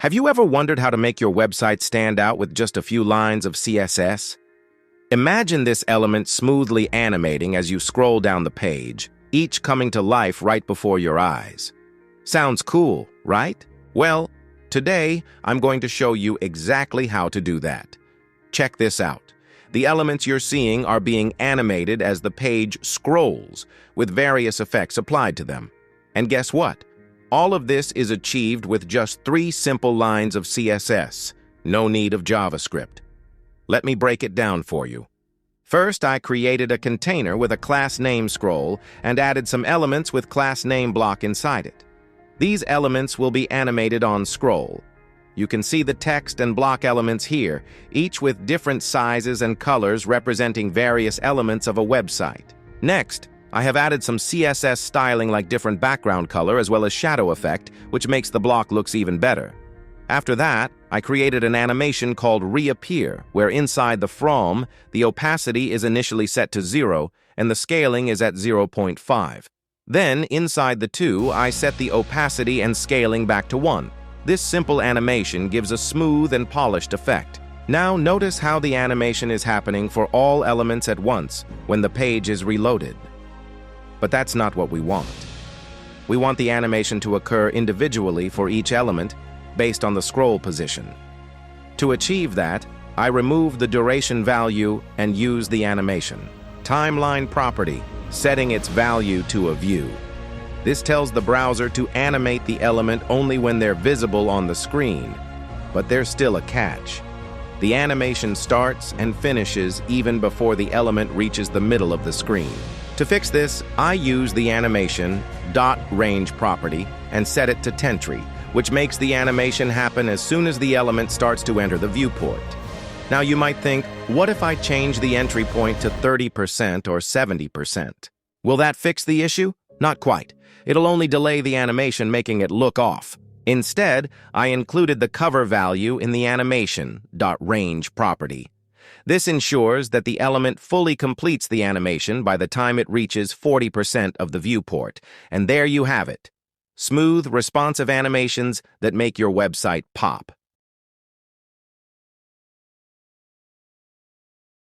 Have you ever wondered how to make your website stand out with just a few lines of CSS? Imagine this element smoothly animating as you scroll down the page, each coming to life right before your eyes. Sounds cool, right? Well, today I'm going to show you exactly how to do that. Check this out. The elements you're seeing are being animated as the page scrolls, with various effects applied to them. And guess what? All of this is achieved with just 3 simple lines of CSS. No need of JavaScript. Let me break it down for you. First, I created a container with a class name scroll and added some elements with class name block inside it. These elements will be animated on scroll. You can see the text and block elements here, each with different sizes and colors representing various elements of a website. Next, I have added some CSS styling like different background color as well as shadow effect, which makes the block looks even better. After that, I created an animation called Reappear, where inside the from, the opacity is initially set to 0 and the scaling is at 0.5. Then, inside the 2, I set the opacity and scaling back to 1. This simple animation gives a smooth and polished effect. Now notice how the animation is happening for all elements at once when the page is reloaded. But that's not what we want. We want the animation to occur individually for each element based on the scroll position. To achieve that, I remove the duration value and use the animation timeline property, setting its value to a view. This tells the browser to animate the element only when they're visible on the screen, but there's still a catch. The animation starts and finishes even before the element reaches the middle of the screen. To fix this, I use the animation .range property and set it to Tentry, which makes the animation happen as soon as the element starts to enter the viewport. Now you might think, what if I change the entry point to 30% or 70%? Will that fix the issue? Not quite. It'll only delay the animation, making it look off. Instead, I included the cover value in the animation.range property. This ensures that the element fully completes the animation by the time it reaches 40% of the viewport. And there you have it. Smooth, responsive animations that make your website pop.